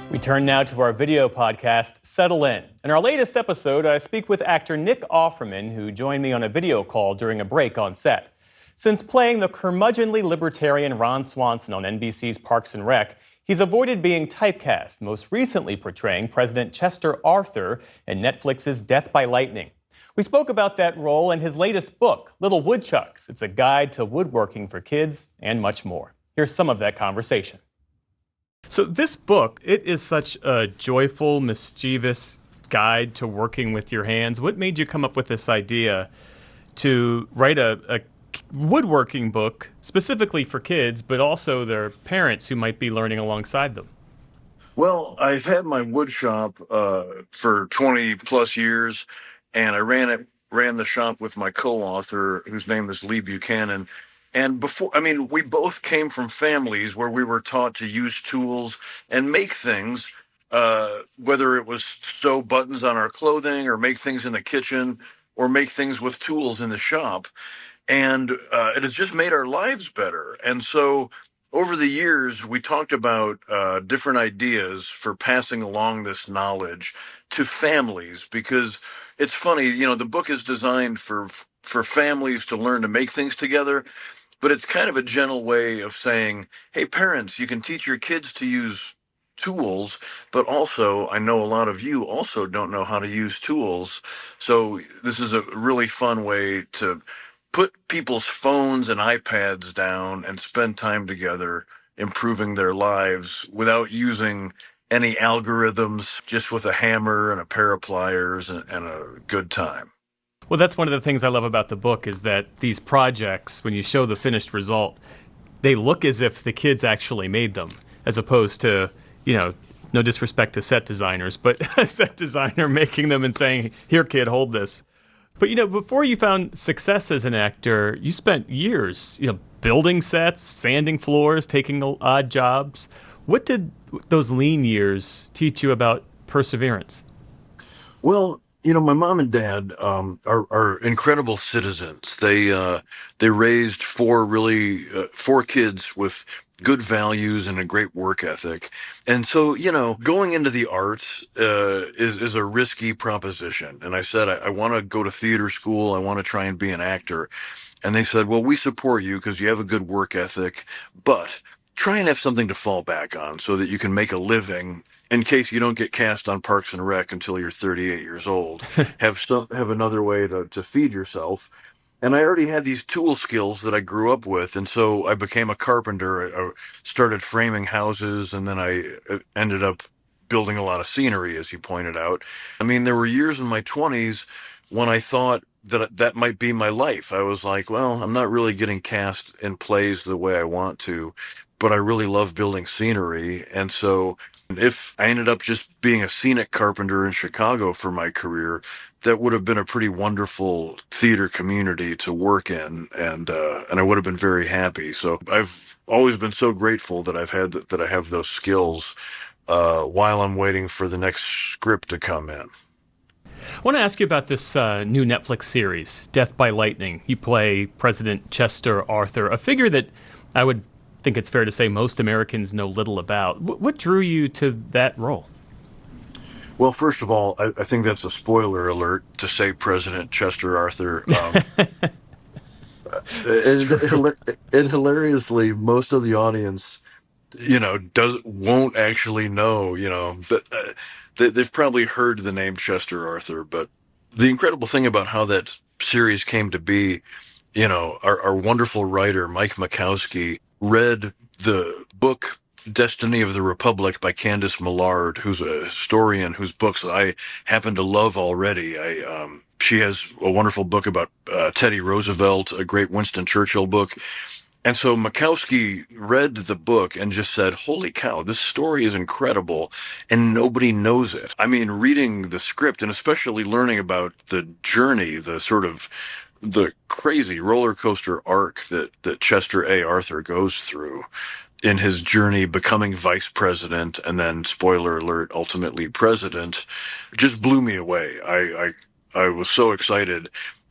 We turn now to our video podcast, Settle In. In our latest episode, I speak with actor Nick Offerman, who joined me on a video call during a break on set. Since playing the curmudgeonly libertarian Ron Swanson on NBC's Parks and Rec, he's avoided being typecast, most recently portraying President Chester Arthur in Netflix's Death by Lightning. We spoke about that role in his latest book, Little Woodchucks. It's a guide to woodworking for kids and much more. Here's some of that conversation. So this book, it is such a joyful, mischievous guide to working with your hands. What made you come up with this idea to write a woodworking book specifically for kids, but also their parents who might be learning alongside them? Well, I've had my wood shop for 20 plus years, and I ran the shop with my co-author, whose name is Lee Buchanan. And we both came from families where we were taught to use tools and make things, whether it was sew buttons on our clothing or make things in the kitchen or make things with tools in the shop. And it has just made our lives better. And so over the years, we talked about different ideas for passing along this knowledge to families, because it's funny, you know, the book is designed for families to learn to make things together. But it's kind of a gentle way of saying, hey, parents, you can teach your kids to use tools, but also I know a lot of you also don't know how to use tools. So this is a really fun way to put people's phones and iPads down and spend time together improving their lives without using any algorithms, just with a hammer and a pair of pliers and a good time. Well, that's one of the things I love about the book is that these projects, when you show the finished result, they look as if the kids actually made them, as opposed to, you know, no disrespect to set designers, but a set designer making them and saying, here, kid, hold this. But, you know, before you found success as an actor, you spent years, you know, building sets, sanding floors, taking odd jobs. What did those lean years teach you about perseverance? Well, you know, my mom and dad are incredible citizens. They raised four kids with good values and a great work ethic. And so, you know, going into the arts is a risky proposition. And I said, I want to go to theater school. I want to try and be an actor. And they said, well, we support you because you have a good work ethic, but try and have something to fall back on so that you can make a living in case you don't get cast on Parks and Rec until you're 38 years old. Have another way to feed yourself. And I already had these tool skills that I grew up with. And so I became a carpenter. I started framing houses, and then I ended up building a lot of scenery, as you pointed out. I mean, there were years in my 20s when I thought that might be my life. I was like, well, I'm not really getting cast in plays the way I want to, but I really love building scenery. And so If I ended up just being a scenic carpenter in Chicago for my career, that would have been a pretty wonderful theater community to work in, and I would have been very happy. So I've always been so grateful that I have those skills while I'm waiting for the next script to come in. I want to ask you about this new Netflix series, Death by Lightning. You play President Chester Arthur, a figure that I would think it's fair to say most Americans know little about. What drew you to that role? Well, first of all, I think that's a spoiler alert to say President Chester Arthur. And hilariously, most of the audience, won't actually know, but they've probably heard the name Chester Arthur. But the incredible thing about how that series came to be, our wonderful writer, Mike Makowski, read the book Destiny of the Republic by Candice Millard, who's a historian whose books I happen to love already. She has a wonderful book about Teddy Roosevelt, a great Winston Churchill book. And so Makowski read the book and just said, holy cow, this story is incredible, and nobody knows it. I mean, reading the script and especially learning about the journey, the crazy roller coaster arc that Chester A. Arthur goes through in his journey becoming vice president and then, spoiler alert, ultimately president, just blew me away. I was so excited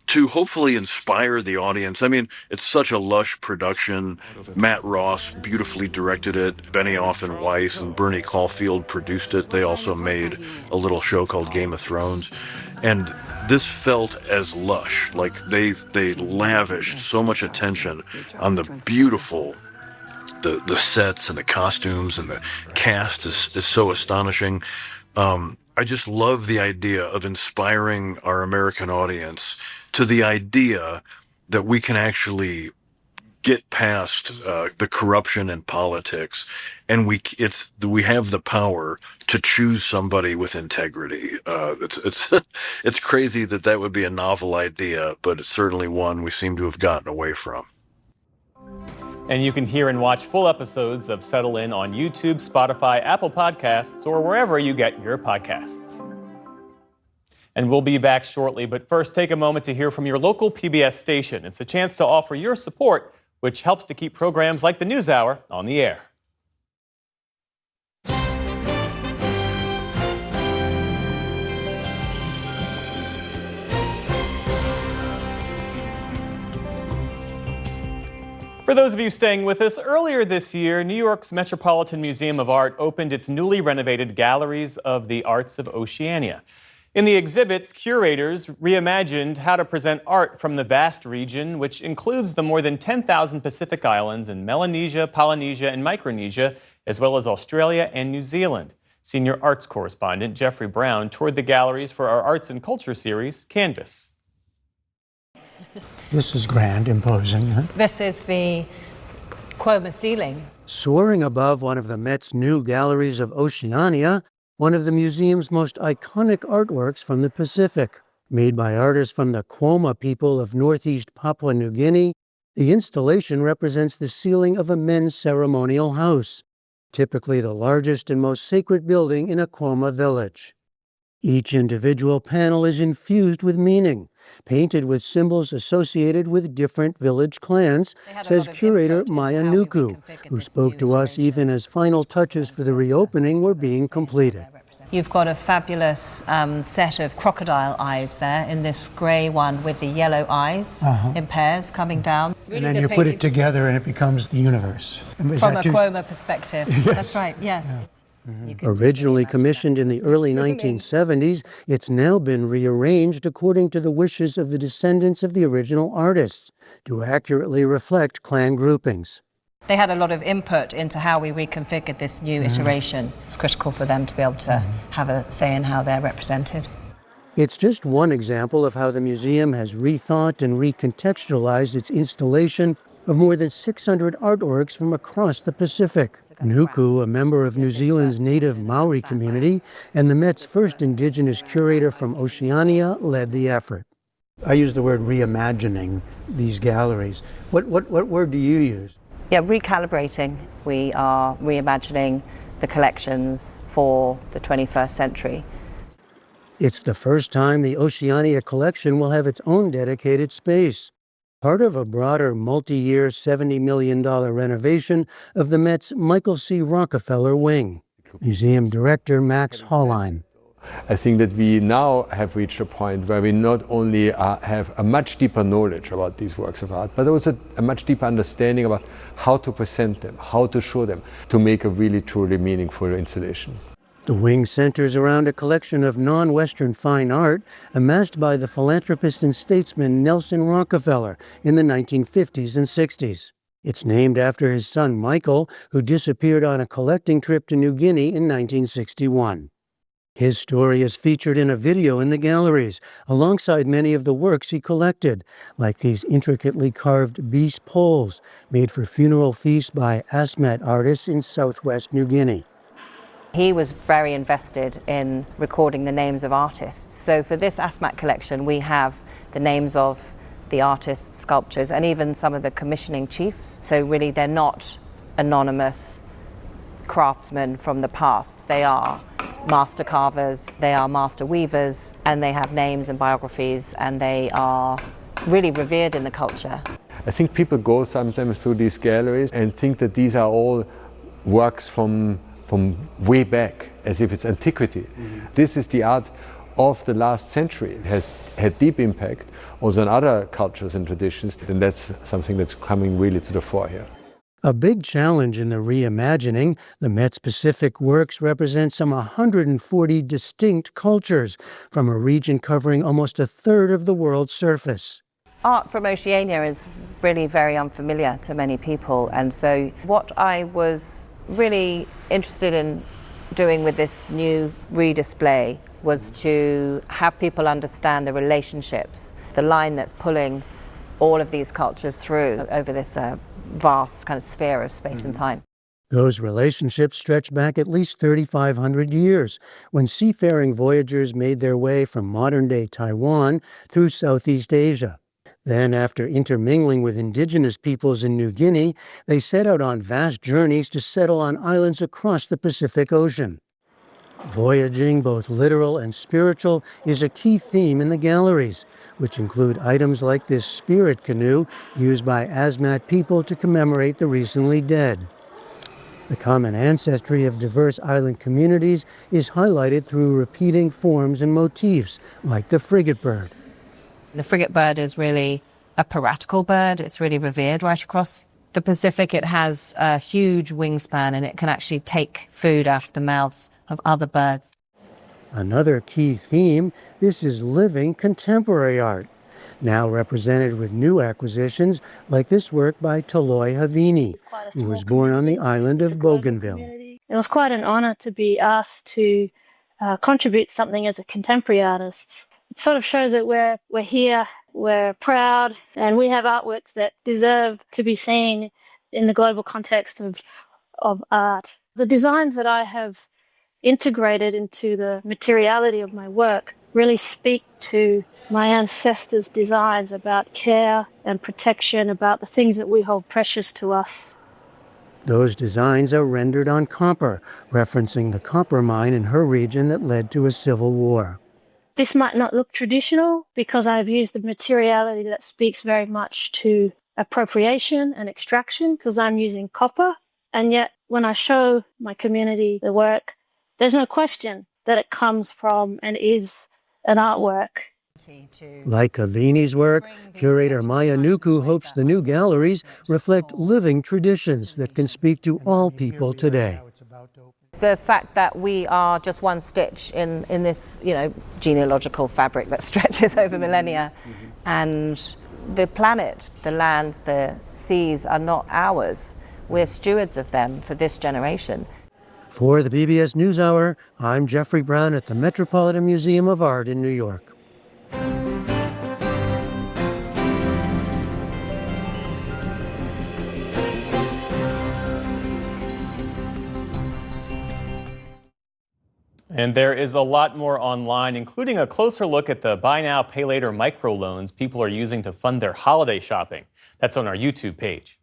to hopefully inspire the audience. I mean, it's such a lush production. Matt Ross beautifully directed it. Benioff and Weiss and Bernie Caulfield produced it. They also made a little show called Game of Thrones. And this felt as lush. Like they lavished so much attention on the beautiful, the sets and the costumes, and the cast is so astonishing. I just love the idea of inspiring our American audience to the idea that we can actually get past the corruption in politics, and we have the power to choose somebody with integrity. It's crazy that would be a novel idea, but it's certainly one we seem to have gotten away from. And you can hear and watch full episodes of Settle In on YouTube, Spotify, Apple Podcasts, or wherever you get your podcasts. And we'll be back shortly, but first take a moment to hear from your local PBS station. It's a chance to offer your support, which helps to keep programs like the NewsHour on the air. For those of you staying with us, earlier this year, New York's Metropolitan Museum of Art opened its newly renovated Galleries of the Arts of Oceania. In the exhibits, curators reimagined how to present art from the vast region, which includes the more than 10,000 Pacific Islands in Melanesia, Polynesia, and Micronesia, as well as Australia and New Zealand. Senior arts correspondent Jeffrey Brown toured the galleries for our Arts and Culture series, Canvas. This is grand, imposing. Huh? This is the Cuomo ceiling. Soaring above one of the Met's new Galleries of Oceania, one of the museum's most iconic artworks from the Pacific. Made by artists from the Cuomo people of northeast Papua New Guinea, the installation represents the ceiling of a men's ceremonial house, typically the largest and most sacred building in a Cuomo village. Each individual panel is infused with meaning, painted with symbols associated with different village clans, says curator Maya Nuku, who spoke to us even as final touches for the reopening were being completed. You've got a fabulous set of crocodile eyes there in this grey one with the yellow eyes in pairs coming down. And then you put it together and it becomes the universe. From a Cuomo perspective. Yes. That's right, yes. Originally commissioned in the early 1970s, it's now been rearranged according to the wishes of the descendants of the original artists to accurately reflect clan groupings. They had a lot of input into how we reconfigured this new iteration. It's critical for them to be able to have a say in how they're represented. It's just one example of how the museum has rethought and recontextualized its installation of more than 600 artworks from across the Pacific. Nuku, a member of New Zealand's native Maori community and the Met's first Indigenous curator from Oceania, led the effort. I use the word reimagining these galleries. What word do you use? Yeah, recalibrating. We are reimagining the collections for the 21st century. It's the first time the Oceania collection will have its own dedicated space, part of a broader multi-year $70 million renovation of the Met's Michael C. Rockefeller wing. Museum Director Max Hollheim. I think that we now have reached a point where we not only have a much deeper knowledge about these works of art, but also a much deeper understanding about how to present them, how to show them, to make a really truly meaningful installation. The wing centers around a collection of non-Western fine art amassed by the philanthropist and statesman Nelson Rockefeller in the 1950s and 60s. It's named after his son Michael, who disappeared on a collecting trip to New Guinea in 1961. His story is featured in a video in the galleries, alongside many of the works he collected, like these intricately carved beast poles made for funeral feasts by Asmat artists in southwest New Guinea. He was very invested in recording the names of artists. So for this Asmat collection, we have the names of the artists, sculptures, and even some of the commissioning chiefs. So really, they're not anonymous craftsmen from the past. They are master carvers, they are master weavers, and they have names and biographies, and they are really revered in the culture. I think people go sometimes through these galleries and think that these are all works from way back, as if it's antiquity. This is the art of the last century. It has had deep impact also on other cultures and traditions, and that's something that's coming really to the fore here. A big challenge in the reimagining, the Met's Pacific works represent some 140 distinct cultures from a region covering almost a third of the world's surface. Art from Oceania is really very unfamiliar to many people, and so what I was really interested in doing with this new redisplay was to have people understand the relationships, the line that's pulling all of these cultures through over this vast kind of sphere of space and time. Those relationships stretch back at least 3,500 years, when seafaring voyagers made their way from modern-day Taiwan through Southeast Asia. Then, after intermingling with indigenous peoples in New Guinea, they set out on vast journeys to settle on islands across the Pacific Ocean. Voyaging, both literal and spiritual, is a key theme in the galleries, which include items like this spirit canoe used by Asmat people to commemorate the recently dead. The common ancestry of diverse island communities is highlighted through repeating forms and motifs, like the frigate bird. The frigate bird is really a piratical bird. It's really revered right across the Pacific. It has a huge wingspan, and it can actually take food out of the mouths of other birds. Another key theme, this is living contemporary art, now represented with new acquisitions like this work by Toloi Havini, who was born on the island of Bougainville. It was quite an honor to be asked to contribute something as a contemporary artist. It sort of shows that we're here, we're proud, and we have artworks that deserve to be seen in the global context of art. The designs that I have integrated into the materiality of my work really speak to my ancestors' designs about care and protection, about the things that we hold precious to us. Those designs are rendered on copper, referencing the copper mine in her region that led to a civil war. This might not look traditional because I've used the materiality that speaks very much to appropriation and extraction because I'm using copper. And yet when I show my community the work, there's no question that it comes from and is an artwork. Like Havini's work, curator Maya Nuku hopes the new galleries reflect living traditions that can speak to all people today. The fact that we are just one stitch in this, genealogical fabric that stretches over millennia, and the planet, the land, the seas are not ours. We're stewards of them for this generation. For the PBS NewsHour, I'm Jeffrey Brown at the Metropolitan Museum of Art in New York. And there is a lot more online, including a closer look at the buy now, pay later microloans people are using to fund their holiday shopping. That's on our YouTube page.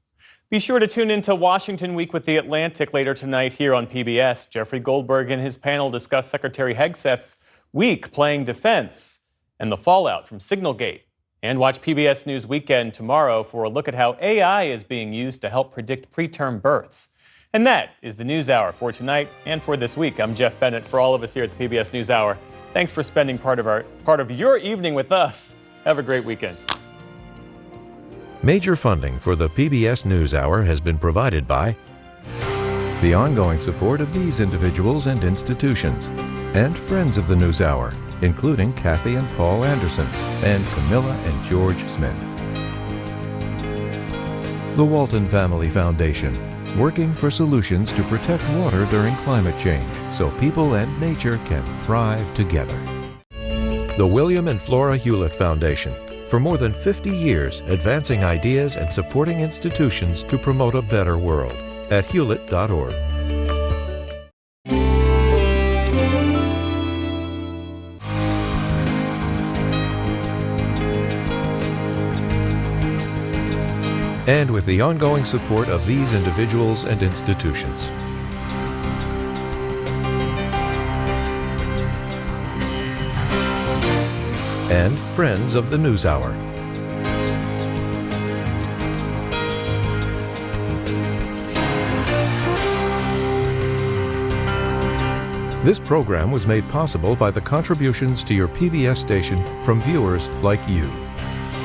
Be sure to tune into Washington Week with The Atlantic later tonight here on PBS. Jeffrey Goldberg and his panel discuss Secretary Hegseth's week playing defense and the fallout from Signalgate. And watch PBS News Weekend tomorrow for a look at how AI is being used to help predict preterm births. And that is the News Hour for tonight and for this week. I'm Jeff Bennett. For all of us here at the PBS News Hour, thanks for spending part of your evening with us. Have a great weekend. Major funding for the PBS NewsHour has been provided by the ongoing support of these individuals and institutions, and friends of the NewsHour, including Kathy and Paul Anderson, and Camilla and George Smith. The Walton Family Foundation, working for solutions to protect water during climate change so people and nature can thrive together. The William and Flora Hewlett Foundation, for more than 50 years advancing ideas and supporting institutions to promote a better world at hewlett.org. And with the ongoing support of these individuals and institutions. And friends of the NewsHour. This program was made possible by the contributions to your PBS station from viewers like you.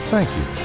Thank you.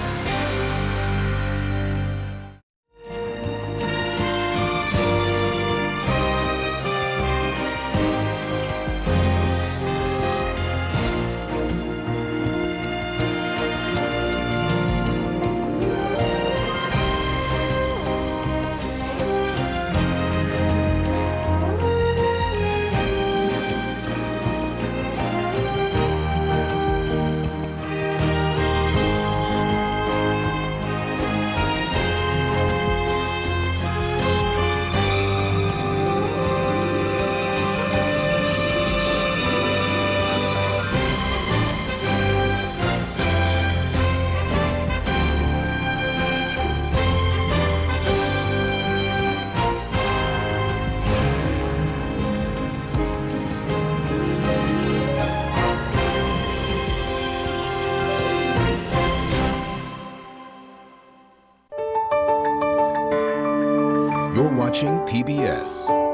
You're watching PBS.